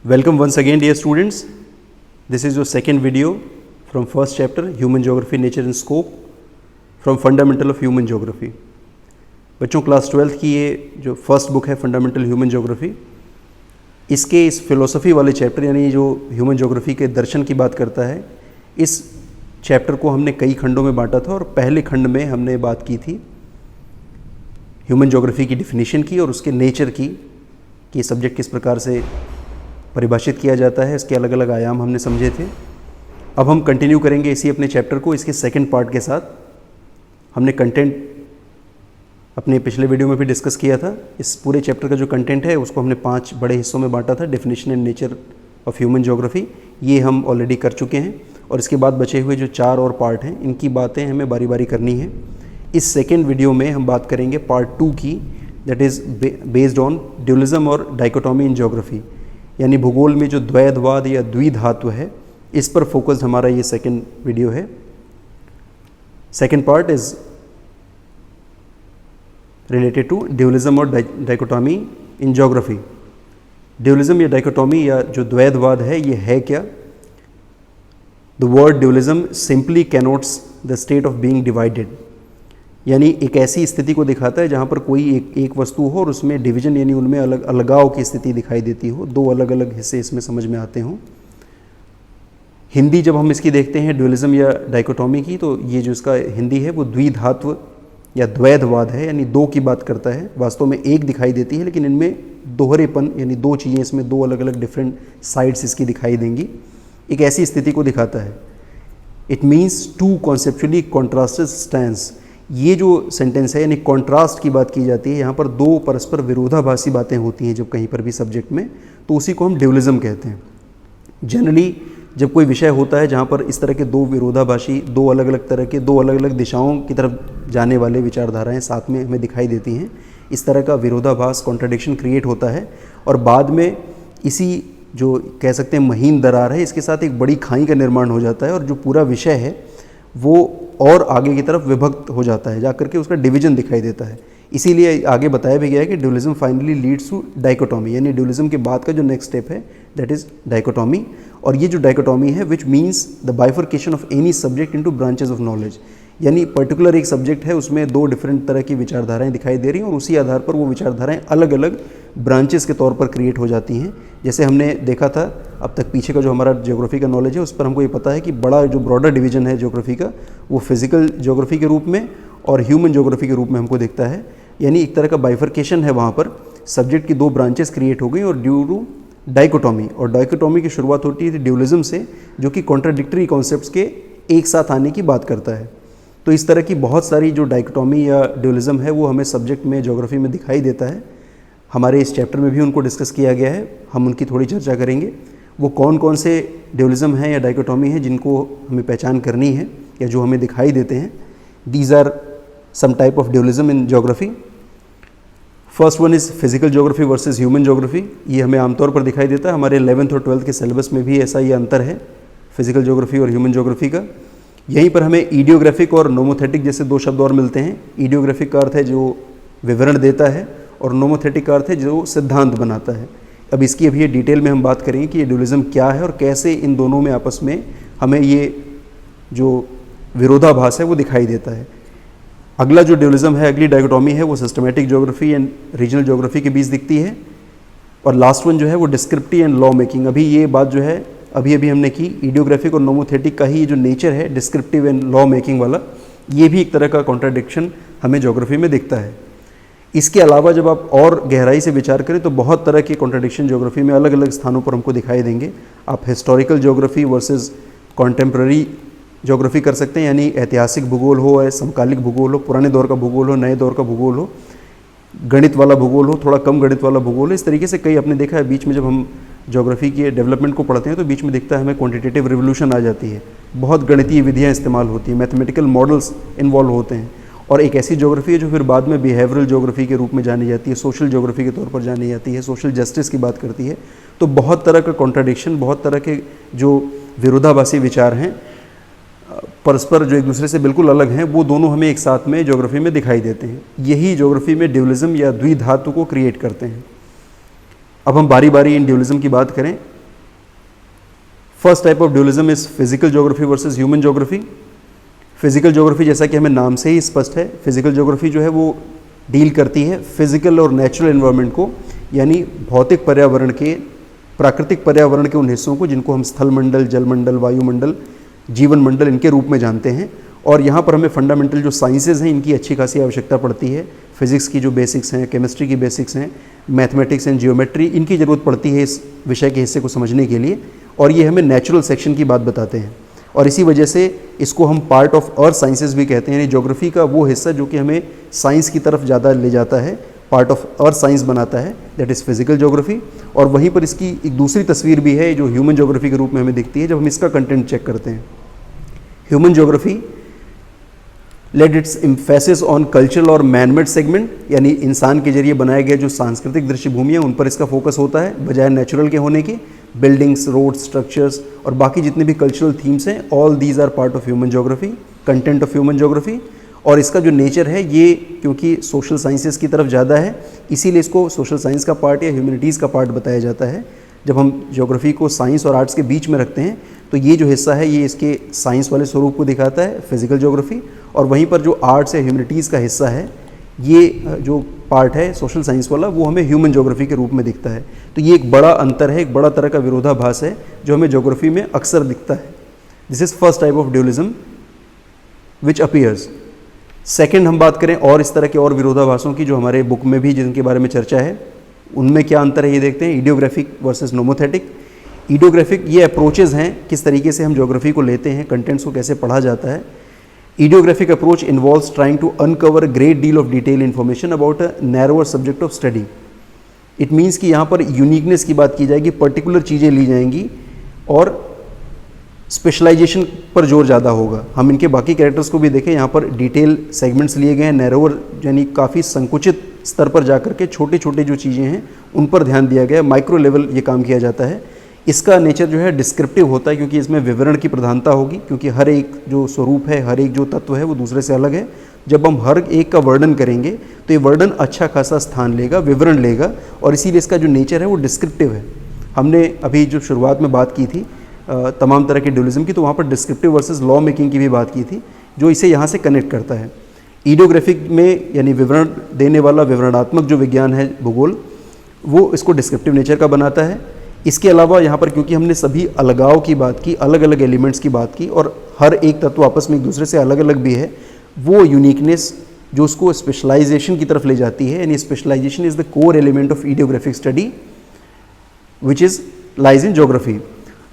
Welcome once again, dear students. This is your second video from first chapter, Human Geography, Nature and Scope, from Fundamental of Human Geography. बच्चों class 12th की ये जो first book है fundamental human geography, इसके इस philosophy वाले chapter यानी जो ह्यूमन ज्योग्राफी के दर्शन की बात करता है, इस चैप्टर को हमने कई खंडों में बांटा था और पहले खंड में हमने बात की थी ह्यूमन ज्योग्राफी की डिफिनीशन की और उसके नेचर की कि सब्जेक्ट किस प्रकार से परिभाषित किया जाता है, इसके अलग अलग आयाम हमने समझे थे। अब हम कंटिन्यू करेंगे इसी अपने चैप्टर को इसके सेकंड पार्ट के साथ। हमने कंटेंट अपने पिछले वीडियो में भी डिस्कस किया था। इस पूरे चैप्टर का जो कंटेंट है उसको हमने 5 बड़े हिस्सों में बांटा था, definition and nature of human geography, ये हम ऑलरेडी कर चुके हैं और इसके बाद बचे हुए जो 4 और पार्ट हैं इनकी बातें हमें बारी बारी करनी है। इस सेकेंड वीडियो में हम बात करेंगे पार्ट 2 की, that is based on dualism और डाइकोटॉमी इन ज्योग्राफी, यानी भूगोल में जो द्वैधवाद या द्विधात्व है, इस पर फोकस्ड हमारा ये सेकंड वीडियो है। Second part is related to dualism और डाइकोटॉमी इन ज्योग्राफी। ड्यूलिज्म या डाइकोटॉमी या जो द्वैधवाद है ये है क्या? The word dualism simply connotes the state of being divided, यानी एक ऐसी स्थिति को दिखाता है जहाँ पर कोई एक वस्तु हो और उसमें डिवीजन यानी उनमें अलगाव की स्थिति दिखाई देती हो, 2 अलग अलग हिस्से इसमें समझ में आते हों। हिंदी जब हम इसकी देखते हैं ड्यूलिज्म या डाइकोटॉमी की, तो ये जो इसका हिंदी है वो द्विधात्व या द्वैधवाद है, यानी 2 की बात करता है। वास्तव में एक दिखाई देती है लेकिन इनमें दोहरेपन यानी 2 चीज़ें इसमें 2 अलग अलग डिफरेंट साइड्स इसकी दिखाई देंगी। एक ऐसी स्थिति को दिखाता है। It means 2 conceptually contrasted stands. ये जो सेंटेंस है यानी कॉन्ट्रास्ट की बात की जाती है, यहाँ पर 2 परस्पर विरोधाभासी बातें होती हैं जब कहीं पर भी सब्जेक्ट में, तो उसी को हम ड्यूलिज्म कहते हैं। जनरली जब कोई विषय होता है जहाँ पर इस तरह के 2 विरोधाभासी, 2 अलग अलग तरह के 2 अलग अलग दिशाओं की तरफ जाने वाले विचारधाराएं साथ में हमें दिखाई देती हैं, इस तरह का विरोधाभास कॉन्ट्राडिक्शन क्रिएट होता है और बाद में इसी जो कह सकते हैं महीन दरार है, इसके साथ एक बड़ी खाई का निर्माण हो जाता है और जो पूरा विषय है वो और आगे की तरफ विभक्त हो जाता है, जाकर के उसका डिवीजन दिखाई देता है। इसीलिए आगे बताया भी गया है कि dualism finally leads to dichotomy, यानी ड्यूलिज्म के बाद का जो नेक्स्ट स्टेप है दैट इज डाइकोटॉमी। और ये जो डाइकोटॉमी है which means the bifurcation of any subject into branches of knowledge, यानी पर्टिकुलर एक सब्जेक्ट है उसमें 2 डिफरेंट तरह की विचारधाराएं दिखाई दे रही हैं और उसी आधार पर वो विचारधाराएं अलग अलग ब्रांचेस के तौर पर क्रिएट हो जाती हैं। जैसे हमने देखा था अब तक पीछे का जो हमारा ज्योग्राफी का नॉलेज है उस पर हमको ये पता है कि बड़ा जो ब्रॉडर डिवीजन है ज्योग्राफी का वो फिजिकल ज्योग्राफी के रूप में और ह्यूमन ज्योग्राफी के रूप में हमको दिखता है, यानी एक तरह का बाइफर्केशन है। वहाँ पर सब्जेक्ट की 2 ब्रांचेस क्रिएट हो गई और ड्यू टू डाइकोटॉमी, और डाइकोटॉमी की शुरुआत होती है ड्यूलिज्म से, जो कि कॉन्ट्राडिक्टरी कॉन्सेप्ट्स के एक साथ आने की बात करता है। तो इस तरह की बहुत सारी जो डाइकोटॉमी या ड्यूलिज्म है वो हमें सब्जेक्ट में ज्योग्राफी में दिखाई देता है। हमारे इस चैप्टर में भी उनको डिस्कस किया गया है, हम उनकी थोड़ी चर्चा करेंगे। वो कौन कौन से ड्यूलिज्म हैं या डाइकोटॉमी हैं जिनको हमें पहचान करनी है या जो हमें दिखाई देते हैं। These are some type of dualism in geography. First one is physical geography versus human geography. ये हमें आमतौर पर दिखाई देता है, हमारे 11th और 12th के सिलेबस में भी ऐसा ये अंतर है फिजिकल ज्योग्राफी और ह्यूमन ज्योग्राफी का। यहीं पर हमें ईडियोग्राफिक और नोमोथेटिक जैसे 2 शब्द और मिलते हैं। ईडियोग्राफिक का अर्थ है जो विवरण देता है और नोमोथेटिक का अर्थ है जो सिद्धांत बनाता है। अब इसकी अभी ये डिटेल में हम बात करेंगे कि ये ड्यूलिज्म क्या है और कैसे इन दोनों में आपस में हमें ये जो विरोधाभास है वो दिखाई देता है। अगला जो ड्यूलिज्म है, अगली डाइकोटॉमी है वो systematic geography and regional geography के बीच दिखती है। और लास्ट वन जो है वो डिस्क्रिप्टिव एंड लॉ मेकिंग। अभी ये बात जो है अभी हमने की, ईडियोग्राफिक और नोमोथेटिक का ही जो नेचर है डिस्क्रिप्टिव एंड लॉ मेकिंग वाला, ये भी एक तरह का कॉन्ट्राडिक्शन हमें ज्योग्राफी में दिखता है। इसके अलावा जब आप और गहराई से विचार करें तो बहुत तरह के कॉन्ट्राडिक्शन ज्योग्राफी में अलग अलग स्थानों पर हमको दिखाई देंगे। आप historical geography versus contemporary geography कर सकते हैं, यानी ऐतिहासिक भूगोल हो या समकालिक भूगोल हो, पुराने दौर का भूगोल हो, नए दौर का भूगोल हो, गणित वाला भूगोल हो, थोड़ा कम गणित वाला भूगोल हो। इस तरीके से कई आपने देखा है बीच में जब हम ज्योग्राफी के डेवलपमेंट को पढ़ते हैं तो बीच में दिखता है हमें क्वांटिटेटिव रिवोल्यूशन आ जाती है, बहुत गणितीय विधियाँ इस्तेमाल होती हैं, मैथमेटिकल मॉडल्स इन्वॉल्व होते हैं। और एक ऐसी ज्योग्राफी है जो फिर बाद में बिहेवियरल ज्योग्राफी के रूप में जानी जाती है, सोशल ज्योग्राफी के तौर पर जानी जाती है, सोशल जस्टिस की बात करती है। तो बहुत तरह का कॉन्ट्राडिक्शन, बहुत तरह के जो विरोधाभासी विचार हैं परस्पर जो एक दूसरे से बिल्कुल अलग हैं, वो दोनों हमें एक साथ में ज्योग्राफी में दिखाई देते हैं। यही ज्योग्राफी में ड्यूलिज्म या द्विधातु को क्रिएट करते हैं। अब हम बारी बारी इन ड्यूलिज्म की बात करें first type of dualism is physical geography versus human geography. Physical geography जैसा कि हमें नाम से ही स्पष्ट है, फिजिकल ज्योग्राफी जो है वो डील करती है फिजिकल और नेचुरल एनवायरनमेंट को, यानी भौतिक पर्यावरण के, प्राकृतिक पर्यावरण के उन हिस्सों को जिनको हम स्थल मंडल, जलमंडल, वायुमंडल, जीवन मंडल इनके रूप में जानते हैं। और यहाँ पर हमें फंडामेंटल जो साइंसेज हैं इनकी अच्छी खासी आवश्यकता पड़ती है। फिजिक्स की जो बेसिक्स हैं, केमिस्ट्री की बेसिक्स हैं, मैथमेटिक्स एंड जियोमेट्री, इनकी ज़रूरत पड़ती है इस विषय के हिस्से को समझने के लिए। और ये हमें नेचुरल सेक्शन की बात बताते हैं और इसी वजह से इसको हम पार्ट ऑफ अर्थ साइंसेज भी कहते हैं, यानी ज्योग्राफी का वो हिस्सा जो कि हमें साइंस की तरफ ज़्यादा ले जाता है, पार्ट ऑफ अर्थ साइंस बनाता है, दैट इज़ फिजिकल ज्योग्राफी। और वहीं पर इसकी एक दूसरी तस्वीर भी है जो ह्यूमन ज्योग्राफी के रूप में हमें दिखती है जब हम इसका कंटेंट चेक करते हैं। Human geography let its emphasis on cultural और मैनमेड सेगमेंट, यानी इंसान के जरिए बनाए गए जो सांस्कृतिक दृश्यभूमि है उन पर इसका फोकस होता है बजाय नेचुरल के होने के। बिल्डिंग्स, रोड्स, स्ट्रक्चर्स और बाकी जितने भी कल्चरल थीम्स हैं, all these are part of human geography, content of human geography. और इसका जो नेचर है ये क्योंकि सोशल साइंसेस की तरफ ज़्यादा है, इसीलिए इसको सोशल साइंस का पार्ट या ह्यूमैनिटीज़ का पार्ट बताया जाता है। जब हम ज्योग्राफी को साइंस और आर्ट्स के बीच में रखते हैं तो ये जो हिस्सा है ये इसके साइंस वाले स्वरूप को दिखाता है, फिजिकल ज्योग्राफी, और वहीं पर जो आर्ट्स या ह्यूमैनिटीज़ का हिस्सा है, ये जो पार्ट है सोशल साइंस वाला, वो हमें ह्यूमन ज्योग्राफी के रूप में दिखता है। तो ये एक बड़ा अंतर है, एक बड़ा तरह का विरोधाभास है जो हमें ज्योग्राफी में अक्सर दिखता है। This is first type of dualism which appears. Second हम बात करें और इस तरह के और विरोधाभासों की जो हमारे बुक में भी जिनके बारे में चर्चा है, उनमें क्या अंतर है ये देखते हैं। Idiographic versus nomothetic. इडियोग्राफिक ये अप्रोचेज़ हैं किस तरीके से हम ज्योग्राफी को लेते हैं, कंटेंट्स को कैसे पढ़ा जाता है। Idiographic approach involves trying to uncover a great deal of detailed information about a narrower subject of study. It means कि यहाँ पर यूनिकनेस की बात की जाएगी, पर्टिकुलर चीज़ें ली जाएंगी और स्पेशलाइजेशन पर जोर ज़्यादा होगा। हम इनके बाकी कैरेक्टर्स को भी देखें, यहाँ पर डिटेल सेगमेंट्स लिए गए हैं, नैरोवर यानी काफ़ी संकुचित स्तर पर जाकर के छोटे छोटे जो चीज़ें हैं उन पर ध्यान दिया गया, माइक्रो लेवल ये काम किया जाता है। इसका नेचर जो है डिस्क्रिप्टिव होता है क्योंकि इसमें विवरण की प्रधानता होगी, क्योंकि हर एक जो स्वरूप है, हर एक जो तत्व है वो दूसरे से अलग है। जब हम हर एक का वर्णन करेंगे तो ये वर्णन अच्छा खासा स्थान लेगा, विवरण लेगा, और इसीलिए इसका जो नेचर है वो डिस्क्रिप्टिव है। हमने अभी जो शुरुआत में बात की थी तमाम तरह के ड्यूलिज्म की, तो वहाँ पर डिस्क्रिप्टिव वर्सेस लॉ मेकिंग की भी बात की थी, जो इसे यहाँ से कनेक्ट करता है। इडियोग्राफिक में यानी विवरण देने वाला विवरणात्मक जो विज्ञान है भूगोल, वो इसको डिस्क्रिप्टिव नेचर का बनाता है। इसके अलावा यहाँ पर क्योंकि हमने सभी अलगाव की बात की, अलग अलग एलिमेंट्स की बात की, और हर एक तत्व आपस में एक दूसरे से अलग अलग भी है, वो यूनिकनेस जो उसको स्पेशलाइजेशन की तरफ ले जाती है, यानी specialisation is the core element of idiographic study which is lies in geography.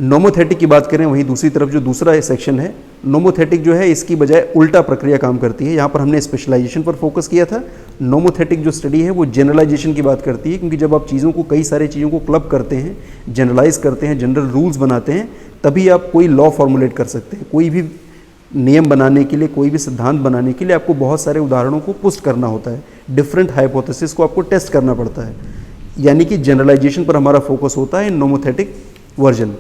Nomothetic की बात करें, वहीं दूसरी तरफ जो दूसरा सेक्शन है, नोमोथेटिक जो है इसकी बजाय उल्टा प्रक्रिया काम करती है। यहाँ पर हमने स्पेशलाइजेशन पर फोकस किया था। नोमोथेटिक जो स्टडी है वो जनरलाइजेशन की बात करती है, क्योंकि जब आप चीज़ों को, कई सारी चीज़ों को क्लब करते हैं, जनरलाइज करते हैं, जनरल रूल्स बनाते हैं, तभी आप कोई लॉ फॉर्मुलेट कर सकते हैं। कोई भी नियम बनाने के लिए, कोई भी सिद्धांत बनाने के लिए आपको बहुत सारे उदाहरणों को पुष्ट करना होता है, डिफरेंट हाइपोथेसिस को आपको टेस्ट करना पड़ता है, यानी कि जनरलाइजेशन पर हमारा फोकस होता है in nomothetic version.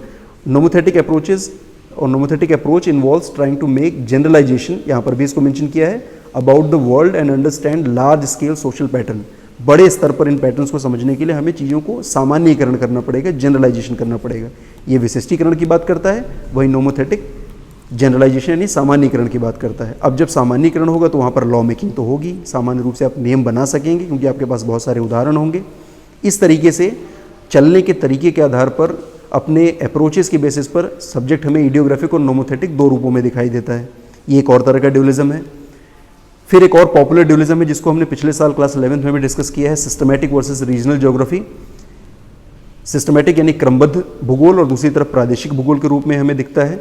Nomothetic approaches और nomothetic approach involves trying to make generalisation, यहाँ पर भी इसको मेंशन किया है, about the world and understand large scale social pattern. बड़े स्तर पर इन पैटर्न्स को समझने के लिए हमें चीज़ों को सामान्यीकरण करना पड़ेगा, जनरलाइजेशन करना पड़ेगा। ये विशिष्टीकरण की बात करता है, वही नोमोथेटिक जनरलाइजेशन यानी सामान्यीकरण की बात करता है। अब जब सामान्यीकरण होगा तो वहाँ पर लॉ मेकिंग तो होगी, सामान्य रूप से आप नियम बना सकेंगे क्योंकि आपके पास बहुत सारे उदाहरण होंगे। इस तरीके से चलने के तरीके के आधार पर, अपने अप्रोचेस के बेसिस पर सब्जेक्ट हमें इडियोग्राफिक और नोमोथेटिक दो रूपों में दिखाई देता है। ये एक और तरह का ड्यूलिज्म है। फिर एक और पॉपुलर ड्यूलिज्म है जिसको हमने पिछले साल क्लास 11th में भी डिस्कस किया है, systematic versus regional geography. Systematic यानी क्रमबद्ध भूगोल और दूसरी तरफ प्रादेशिक भूगोल के रूप में हमें दिखता है।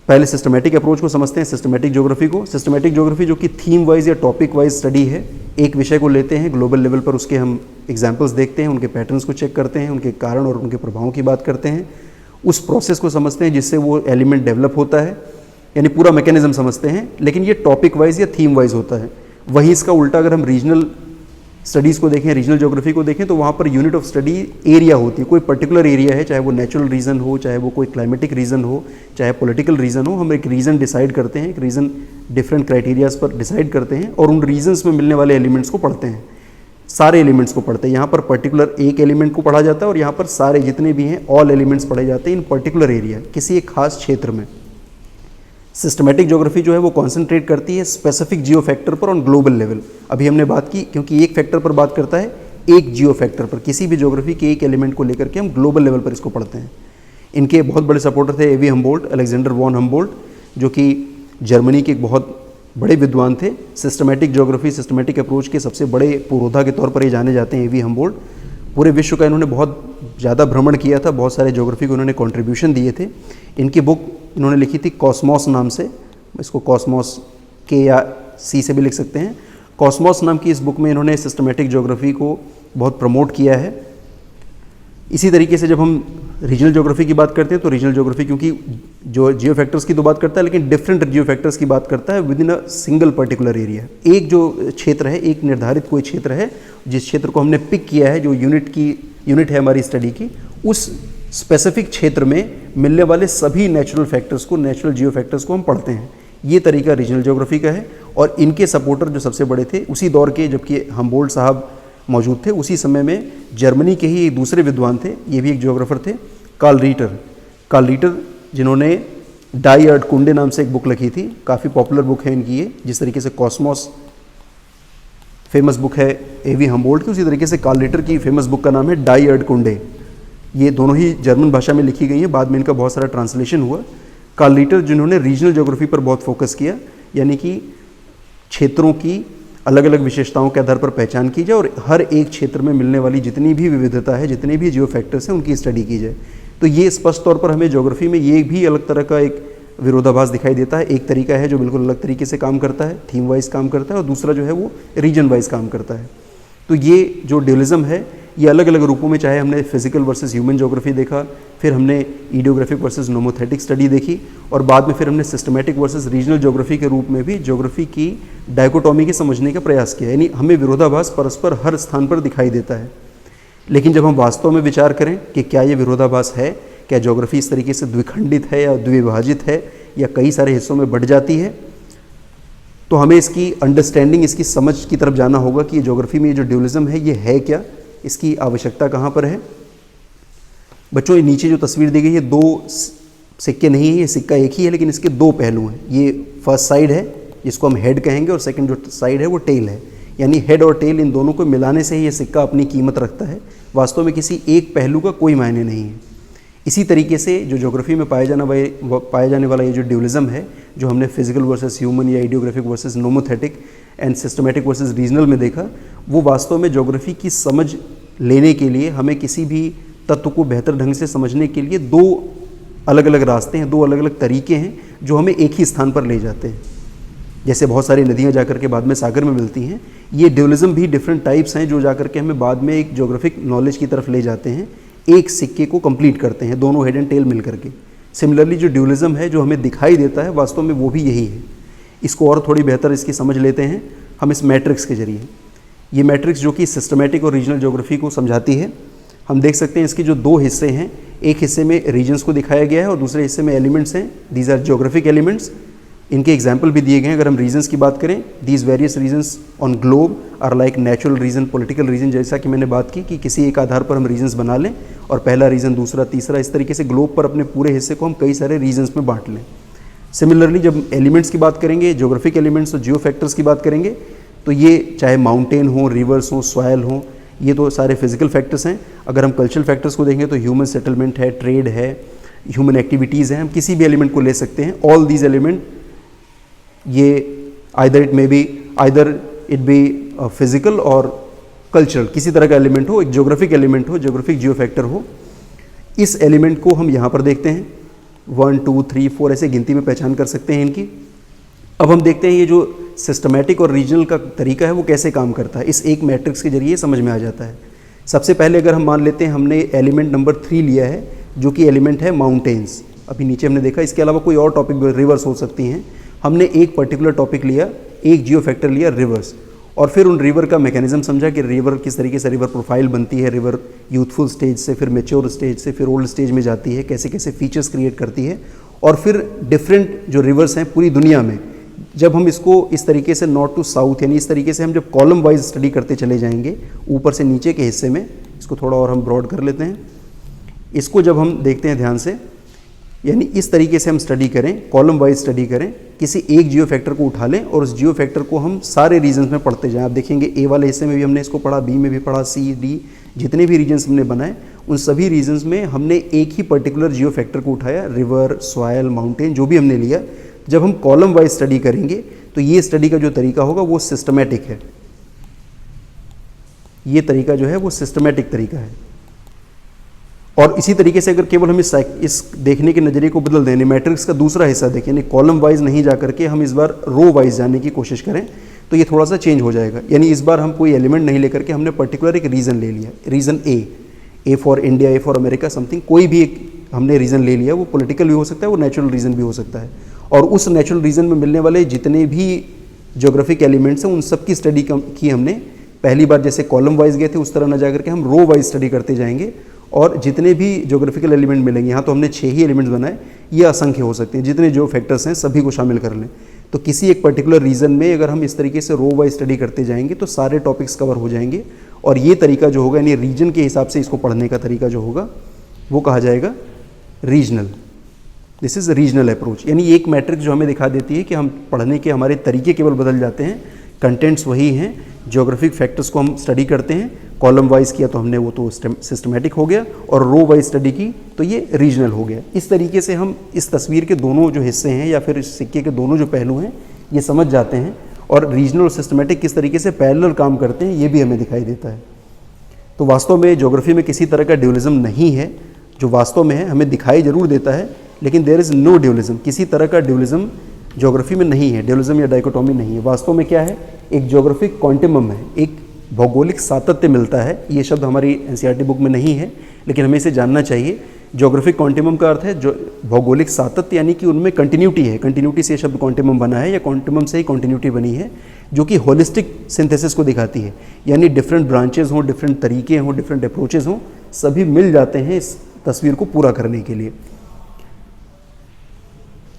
पहले सिस्टमैटिक अप्रोच को समझते हैं, सिस्टमैटिक ज्योग्राफी को। सिस्टमैटिक ज्योग्राफी जो कि थीम वाइज या टॉपिक वाइज स्टडी है, एक विषय को लेते हैं ग्लोबल लेवल पर, उसके हम एग्जाम्पल्स देखते हैं, उनके पैटर्न्स को चेक करते हैं, उनके कारण और उनके प्रभावों की बात करते हैं, उस प्रोसेस को समझते हैं जिससे वो एलिमेंट डेवलप होता है, यानी पूरा मैकेनिज्म समझते हैं। लेकिन ये टॉपिक वाइज या थीम वाइज होता है। वहीं इसका उल्टा अगर हम रीजनल स्टडीज़ को देखें, रीजनल ज्योग्राफी को देखें, तो वहाँ per unit of study area होती है, कोई पर्टिकुलर एरिया है, चाहे वो नेचुरल रीजन हो, चाहे वो कोई क्लाइमेटिक रीजन हो, चाहे पॉलिटिकल रीजन हो। हम एक रीजन डिसाइड करते हैं, एक रीजन डिफरेंट क्राइटेरियाज पर डिसाइड करते हैं और उन रीजन्स में मिलने वाले एलिमेंट्स को पढ़ते हैं। सारे एलिमेंट्स को पढ़ते हैं। यहाँ पर पर्टिकुलर एक एलिमेंट को पढ़ा जाता है और यहाँ पर सारे जितने भी हैं ऑल एलिमेंट्स पढ़े जाते हैं इन पर्टिकुलर एरिया, किसी एक खास क्षेत्र में। सिस्टमैटिक ज्योग्राफी जो है वो कॉन्सेंट्रेट करती है स्पेसिफिक जियो फैक्टर पर ऑन ग्लोबल लेवल। अभी हमने बात की, क्योंकि एक फैक्टर पर बात करता है, एक जियो फैक्टर पर, किसी भी ज्योग्राफी के एक एलिमेंट को लेकर के हम ग्लोबल लेवल पर इसको पढ़ते हैं। इनके बहुत बड़े सपोर्टर थे एवी हम्बोल्ट, अलेक्जेंडर वॉन हम्बोल्ट, जो कि जर्मनी के एक बहुत बड़े विद्वान थे। सिस्टमैटिक ज्योग्राफी, सिस्टमैटिक अप्रोच के सबसे बड़े पुरोधा के तौर पर ये जाने जाते हैं एवी हम्बोल्ट। पूरे विश्व का इन्होंने बहुत ज़्यादा भ्रमण किया था, बहुत सारे ज्योग्राफी को उन्होंने कंट्रीब्यूशन दिए थे। इनकी बुक इन्होंने लिखी थी कॉस्मॉस नाम से, इसको कॉस्मॉस के या सी से भी लिख सकते हैं। कॉस्मॉस नाम की इस बुक में इन्होंने सिस्टमैटिक ज्योग्राफी को बहुत प्रमोट किया है। इसी तरीके से जब हम रीजनल ज्योग्राफी की बात करते हैं तो रीजनल ज्योग्राफी क्योंकि जो जियो फैक्टर्स की तो बात करता है, लेकिन डिफरेंट जियो फैक्टर्स की बात करता है with in a single particular area. एक जो क्षेत्र है, एक निर्धारित कोई क्षेत्र है, जिस क्षेत्र को हमने पिक किया है, जो यूनिट है हमारी स्टडी की, उस स्पेसिफिक क्षेत्र में मिलने वाले सभी नेचुरल फैक्टर्स को, नेचुरल जियो फैक्टर्स को हम पढ़ते हैं। ये तरीका रीजनल ज्योग्राफी का है। और इनके सपोर्टर जो सबसे बड़े थे उसी दौर के, जबकि हम्बोल्ट साहब मौजूद थे, उसी समय में जर्मनी के ही दूसरे विद्वान थे, ये भी एक ज्योग्राफर थे, कार्ल रीटर, जिन्होंने डाई erdkunde नाम से एक बुक लिखी थी। काफ़ी पॉपुलर बुक है इनकी ये। जिस तरीके से कॉस्मॉस फेमस बुक है एवी हम्बोल्ट की, उसी तरीके से कार्ल रीटर की फेमस बुक का नाम है डाई erdkunde। ये दोनों ही जर्मन भाषा में लिखी गई है, बाद में इनका बहुत सारा ट्रांसलेशन हुआ। कार्ल रीटर जिन्होंने रीजनल ज्योग्राफी पर बहुत फोकस किया, यानी कि क्षेत्रों की अलग अलग विशेषताओं के आधार पर पहचान की जाए और हर एक क्षेत्र में मिलने वाली जितनी भी विविधता है, जितने भी जियो फैक्टर्स हैं, उनकी स्टडी की जाए। तो ये स्पष्ट तौर पर हमें ज्योग्राफी में ये भी अलग तरह का एक विरोधाभास दिखाई देता है। एक तरीका है जो बिल्कुल अलग तरीके से काम करता है, थीम वाइज काम करता है, और दूसरा जो है वो रीजन वाइज काम करता है। तो ये जो ड्यूलिज्म है ये अलग अलग रूपों में, चाहे हमने फिजिकल वर्सेस ह्यूमन ज्योग्राफी देखा, फिर हमने ईडियोग्राफिक वर्सेस नोमोथेटिक स्टडी देखी, और बाद में फिर हमने सिस्टमैटिक वर्सेस रीजनल ज्योग्राफी के रूप में भी ज्योग्राफी की डायकोटॉमी के समझने का प्रयास किया। यानी हमें विरोधाभास परस्पर हर स्थान पर दिखाई देता है। लेकिन जब हम वास्तव में विचार करें कि क्या ये विरोधाभास है, क्या ज्योग्राफी इस तरीके से द्विखंडित है या द्विविभाजित है या कई सारे हिस्सों में बंट जाती है, तो हमें इसकी अंडरस्टैंडिंग, इसकी समझ की तरफ जाना होगा कि ये ज्योग्राफी में ये जो ड्यूलिज्म है ये है क्या, इसकी आवश्यकता कहाँ पर है। बच्चों, ये नीचे जो तस्वीर दी गई है, दो सिक्के नहीं है, ये सिक्का एक ही है, लेकिन इसके दो पहलू हैं। ये फर्स्ट साइड है जिसको हम हेड कहेंगे, और सेकंड जो साइड है वो टेल है। यानी हेड और टेल, इन दोनों को मिलाने से ही ये सिक्का अपनी कीमत रखता है। वास्तव में किसी एक पहलू का कोई मायने नहीं है। इसी तरीके से जो ज्योग्राफी में पाया जाने वाला ये जो ड्यूलिज्म है, जो हमने फिजिकल वर्सेस ह्यूमन या ideographic versus nomothetic and systematic versus regional में देखा, वो वास्तव में ज्योग्राफी की समझ लेने के लिए, हमें किसी भी तत्व को बेहतर ढंग से समझने के लिए दो अलग अलग रास्ते हैं, दो अलग अलग तरीके हैं जो हमें एक ही स्थान पर ले जाते हैं। जैसे बहुत सारी नदियाँ जाकर के बाद में सागर में मिलती हैं, ये ड्यूलिज्म भी डिफरेंट टाइप्स हैं जो जाकर के हमें बाद में एक ज्योग्राफिक नॉलेज की तरफ ले जाते हैं, एक सिक्के को कंप्लीट करते हैं, दोनों हेड एंड टेल मिल करके। सिमिलरली जो ड्यूलिज्म है जो हमें दिखाई देता है, वास्तव में वो भी यही है। इसको और थोड़ी बेहतर इसकी समझ लेते हैं हम इस मैट्रिक्स के जरिए। ये मैट्रिक्स जो कि सिस्टमैटिक और रीजनल ज्योग्राफी को समझाती है, हम देख सकते हैं इसके जो दो हिस्से हैं, एक हिस्से में रीजन्स को दिखाया गया है और दूसरे हिस्से में एलिमेंट्स हैं। These are geographic elements. इनके एग्जाम्पल भी दिए गए हैं। अगर हम रीजन्स की बात करें, these various regions on globe are like natural region, political region, जैसा कि मैंने बात की कि किसी एक आधार पर हम रीजन्स बना लें और पहला रीजन, दूसरा, तीसरा, इस तरीके से ग्लोब पर अपने पूरे हिस्से को हम कई सारे रीजन्स में बांट लें। सिमिलरली जब एलिमेंट्स की बात करेंगे, ज्योग्राफिक एलिमेंट्स और जियो फैक्टर्स की बात करेंगे, तो ये चाहे माउंटेन हो, रिवर्स हो, सॉयल हो, ये तो सारे फिजिकल फैक्टर्स हैं। अगर हम कल्चरल फैक्टर्स को देखें तो ह्यूमन सेटलमेंट है, ट्रेड है, ह्यूमन एक्टिविटीज़ हैं, हम किसी भी एलिमेंट को ले सकते हैं। ऑल दीज एलिमेंट, ये आइदर इट बी फिजिकल और कल्चरल, किसी तरह का एलिमेंट हो, एक ज्योग्राफिक एलिमेंट हो, ज्योग्राफिक जियो फैक्टर हो, इस एलिमेंट को हम यहाँ पर देखते हैं। 1, 2, 3, 4 ऐसे गिनती में पहचान कर सकते हैं इनकी। अब हम देखते हैं ये जो सिस्टमैटिक और रीजनल का तरीका है वो कैसे काम करता है, इस एक मैट्रिक्स के जरिए समझ में आ जाता है। सबसे पहले अगर हम मान लेते हैं हमने एलिमेंट नंबर 3 लिया है, जो कि एलिमेंट है माउंटेन्स। अभी नीचे हमने देखा, इसके अलावा कोई और टॉपिक, रिवर्स हो सकती हैं। हमने एक पर्टिकुलर टॉपिक लिया, एक जियो फैक्टर लिया रिवर्स, और फिर उन रिवर का मैकेनिज्म समझा कि रिवर किस तरीके से रिवर प्रोफाइल बनती है, रिवर यूथफुल स्टेज से फिर मेच्योर स्टेज से फिर ओल्ड स्टेज में जाती है, कैसे कैसे फीचर्स क्रिएट करती है, और फिर डिफरेंट जो रिवर्स हैं पूरी दुनिया में जब हम इसको इस तरीके से नॉर्थ टू साउथ यानी इस तरीके से हम जब कॉलम वाइज स्टडी करते चले जाएंगे ऊपर से नीचे के हिस्से में, इसको थोड़ा और हम ब्रॉड कर लेते हैं, इसको जब हम देखते हैं ध्यान से, यानी इस तरीके से हम स्टडी करें, कॉलम वाइज स्टडी करें, किसी एक जियो फैक्टर को उठा लें और उस जियो फैक्टर को हम सारे रीजन्स में पढ़ते जाएं। आप देखेंगे ए वाले हिस्से में भी हमने इसको पढ़ा, बी में भी पढ़ा, सी डी, जितने भी रीजन्स हमने बनाए उन सभी रीजन्स में हमने एक ही पर्टिकुलर जियो फैक्टर को उठाया, रिवर, सॉयल, माउंटेन, जो भी हमने लिया। जब हम कॉलम वाइज स्टडी करेंगे तो ये स्टडी का जो तरीका होगा वो सिस्टमेटिक है, ये तरीका जो है वो सिस्टमेटिक तरीका है। और इसी तरीके से अगर केवल हम इस देखने के नज़रिए को बदल दें, मैट्रिक्स का दूसरा हिस्सा देखें, यानी कॉलम वाइज नहीं जा करके हम इस बार रो वाइज जाने की कोशिश करें तो ये थोड़ा सा चेंज हो जाएगा। यानी इस बार हम कोई एलिमेंट नहीं लेकर के हमने पर्टिकुलर एक रीज़न ले लिया, reason A for India, A for America, something, कोई भी एक हमने रीज़न ले लिया। वो पॉलिटिकल भी हो सकता है, वो नेचुरल रीज़न भी हो सकता है। और उस नेचुरल रीज़न में मिलने वाले जितने भी ज्योग्राफिक एलिमेंट्स हैं उन सब की स्टडी की हमने पहली बार जैसे कॉलम वाइज गए थे उस तरह ना जा करके हम रो वाइज स्टडी करते जाएंगे। और जितने भी ज्योग्राफिकल एलिमेंट मिलेंगे, यहाँ तो हमने 6 ही एलिमेंट्स बनाए, ये असंख्य हो सकते हैं, जितने जो फैक्टर्स हैं सभी को शामिल कर लें। तो किसी एक पर्टिकुलर रीजन में अगर हम इस तरीके से रो वाइज स्टडी करते जाएंगे तो सारे टॉपिक्स कवर हो जाएंगे। और ये तरीका जो होगा, यानी रीजन के हिसाब से इसको पढ़ने का तरीका जो होगा वो कहा जाएगा regional. This is regional approach. यानी एक मैट्रिक्स जो हमें दिखा देती है कि हम पढ़ने के हमारे तरीके केवल बदल जाते हैं, कंटेंट्स वही हैं, ज्योग्राफिक फैक्टर्स को हम स्टडी करते हैं, कॉलम वाइज किया तो हमने वो तो सिस्टमेटिक हो गया, और रो वाइज स्टडी की तो ये रीजनल हो गया। इस तरीके से हम इस तस्वीर के दोनों जो हिस्से हैं या फिर इस सिक्के के दोनों जो पहलू हैं ये समझ जाते हैं, और रीजनल और सिस्टमेटिक किस तरीके से पैरेलल काम करते हैं ये भी हमें दिखाई देता है। तो वास्तव में ज्योग्राफी में किसी तरह का ड्यूलिज्म नहीं है, जो वास्तव में है हमें दिखाई जरूर देता है, लेकिन देयर इज़ नो ड्यूलिज्म, किसी तरह का ड्यूलिज्म ज्योग्राफी में नहीं है, ड्यूलिज्म या डाइकोटोमी नहीं है। वास्तव में क्या है, एक ज्योग्राफिक क्वांटिमम है, एक भौगोलिक सातत्य मिलता है। ये शब्द हमारी एनसीईआरटी बुक में नहीं है, लेकिन हमें इसे जानना चाहिए। ज्योग्राफिक क्वांटिमम का अर्थ है जो भौगोलिक सातत्य, यानी कि उनमें कंटिन्यूटी है, कंटिन्यूटी से शब्द क्वांटिमम बना है या क्वांटिमम से ही कंटिन्यूटी बनी है, जो कि होलिस्टिक सिंथेसिस को दिखाती है। यानी डिफरेंट ब्रांचेज हों, डिफरेंट तरीके हों, डिफरेंट अप्रोचेज हों, सभी मिल जाते हैं इस तस्वीर को पूरा करने के लिए।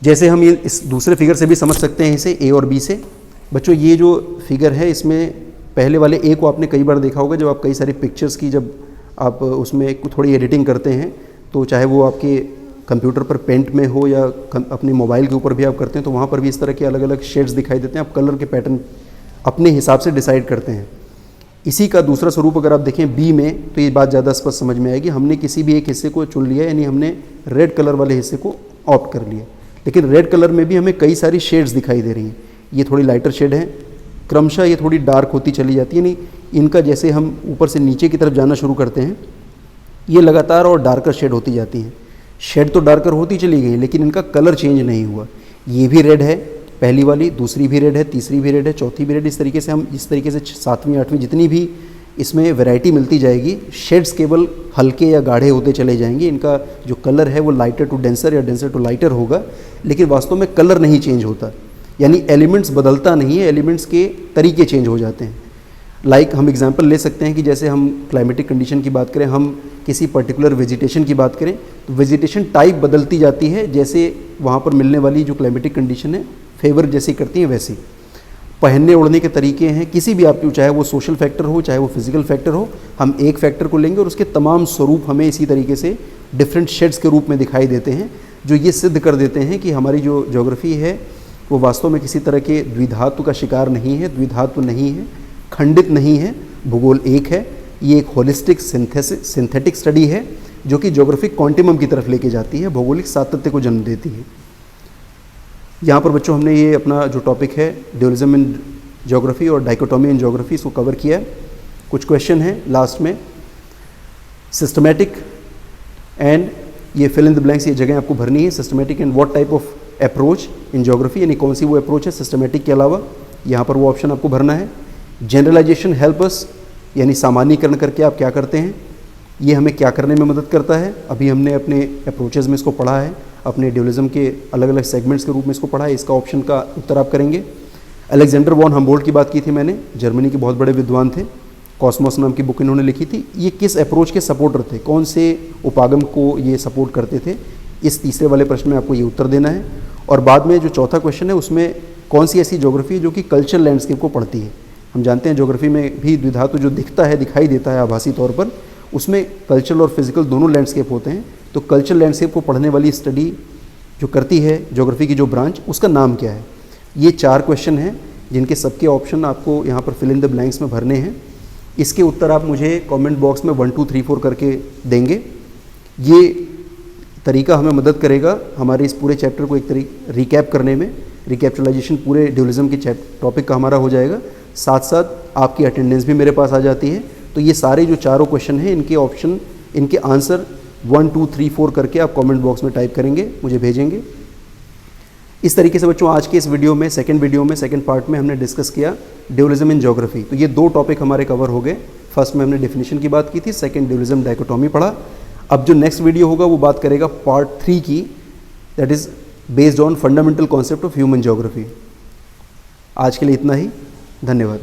जैसे हम ये इस दूसरे फिगर से भी समझ सकते हैं इसे, ए और बी से। बच्चों ये जो फिगर है इसमें पहले वाले ए को आपने कई बार देखा होगा, जब आप कई सारी पिक्चर्स की जब आप उसमें थोड़ी एडिटिंग करते हैं, तो चाहे वो आपके कंप्यूटर पर पेंट में हो या अपने मोबाइल के ऊपर भी आप करते हैं, तो वहाँ पर भी इस तरह के अलग अलग शेड्स दिखाई देते हैं। आप कलर के पैटर्न अपने हिसाब से डिसाइड करते हैं। इसी का दूसरा स्वरूप अगर आप देखें बी में, तो ये बात ज़्यादा स्पष्ट समझ में आएगी। हमने किसी भी एक हिस्से को चुन लिया, यानी हमने रेड कलर वाले हिस्से को ऑप्ट कर लिया, लेकिन रेड कलर में भी हमें कई सारी शेड्स दिखाई दे रही हैं। ये थोड़ी लाइटर शेड है, क्रमशः ये थोड़ी डार्क होती चली जाती है, यानी इनका जैसे हम ऊपर से नीचे की तरफ जाना शुरू करते हैं, ये लगातार और डार्कर शेड होती जाती हैं। शेड तो डार्कर होती चली गई, लेकिन इनका कलर चेंज नहीं हुआ। ये भी रेड है पहली वाली, दूसरी भी रेड है, तीसरी भी रेड है, चौथी भी रेड। इस तरीके से हम इस तरीके से 7वीं 8वीं जितनी भी इसमें वैरायटी मिलती जाएगी, शेड्स केवल हल्के या गाढ़े होते चले जाएंगे। इनका जो कलर है वो लाइटर टू डेंसर या डेंसर टू लाइटर होगा, लेकिन वास्तव में कलर नहीं चेंज होता, यानी एलिमेंट्स बदलता नहीं है, एलिमेंट्स के तरीके चेंज हो जाते हैं। हम एग्जांपल ले सकते हैं कि जैसे हम क्लाइमेटिक कंडीशन की बात करें, हम किसी पर्टिकुलर वेजिटेशन की बात करें, तो वेजिटेशन टाइप बदलती जाती है, जैसे वहाँ पर मिलने वाली जो क्लाइमेटिक कंडीशन है फेवर जैसी करती है वैसी। पहनने ओढ़ने के तरीके हैं किसी भी आपके, चाहे वो सोशल फैक्टर हो चाहे वो फिजिकल फैक्टर हो, हम एक फैक्टर को लेंगे और उसके तमाम स्वरूप हमें इसी तरीके से डिफरेंट शेड्स के रूप में दिखाई देते हैं, जो ये सिद्ध कर देते हैं कि हमारी जो ज्योग्राफी है वो वास्तव में किसी तरह के द्विधातु का शिकार नहीं है, द्विधातु नहीं है, खंडित नहीं है, भूगोल एक है। ये एक होलिस्टिक सिंथेटिक स्टडी है जो कि ज्योग्राफिक क्वांटिमम की तरफ लेके जाती है, भौगोलिक सातत्य को जन्म देती है। यहाँ पर बच्चों हमने ये अपना जो टॉपिक है ड्यूलिज्म इन ज्योग्राफी और डाइकोटोमी इन ज्योग्राफी, इसको कवर किया। कुछ क्वेश्चन हैं लास्ट में, सिस्टमेटिक एंड ये फिल इन द ब्लैंक्स, ये जगह आपको भरनी है। Systematic and what type of approach in geography, यानी कौन सी वो अप्रोच है सिस्टमेटिक के अलावा, यहाँ पर वो ऑप्शन आपको भरना है। जनरलाइजेशन हेल्प अस, यानी सामान्यीकरण करके आप क्या करते हैं, ये हमें क्या करने में मदद करता है। अभी हमने अपने अप्रोचेज़ में इसको पढ़ा है, अपने ड्यूलिज्म के अलग अलग सेगमेंट्स के रूप में इसको पढ़ा है। इसका ऑप्शन का उत्तर आप करेंगे। अलेक्जेंडर वॉन हम्बोल्ट की बात की थी मैंने, जर्मनी के बहुत बड़े विद्वान थे, कॉस्मोस नाम की बुक इन्होंने लिखी थी। ये किस अप्रोच के सपोर्टर थे, कौन से उपागम को ये सपोर्ट करते थे, इस तीसरे वाले प्रश्न में आपको ये उत्तर देना है। और बाद में जो चौथा क्वेश्चन है उसमें कौन सी ऐसी ज्योग्राफी है जो कि कल्चर लैंडस्केप को पढ़ती है। हम जानते हैं ज्योग्राफी में भी द्विधातु जो दिखता है, दिखाई देता है आभासी तौर पर, उसमें कल्चरल और फिजिकल दोनों लैंडस्केप होते हैं। तो कल्चर लैंडस्केप को पढ़ने वाली स्टडी जो करती है ज्योग्राफी की जो ब्रांच, उसका नाम क्या है। ये 4 क्वेश्चन हैं जिनके सबके ऑप्शन आपको यहाँ पर फिल इन द ब्लैंक्स में भरने हैं। इसके उत्तर आप मुझे कमेंट बॉक्स में 1 2 3 4 करके देंगे। ये तरीका हमें मदद करेगा हमारे इस पूरे चैप्टर को एक रिकैप करने में। रिकैप्चुलाइजेशन पूरे ड्यूलिज्म के टॉपिक का हमारा हो जाएगा, साथ साथ आपकी अटेंडेंस भी मेरे पास आ जाती है। तो ये सारे जो चारों क्वेश्चन हैं, इनके ऑप्शन, इनके आंसर 1 2 3 4 करके आप कमेंट बॉक्स में टाइप करेंगे, मुझे भेजेंगे। इस तरीके से बच्चों आज के इस वीडियो में, सेकंड पार्ट में हमने डिस्कस किया ड्यूलिज्म इन ज्योग्राफी। तो ये 2 टॉपिक हमारे कवर हो गए। फर्स्ट में हमने डेफिनेशन की बात की थी, सेकंड ड्यूलिज्म डाइकोटोमी पढ़ा। अब जो नेक्स्ट वीडियो होगा वो बात करेगा पार्ट 3 की, that is based on fundamental concept of human geography. आज के लिए इतना ही, धन्यवाद।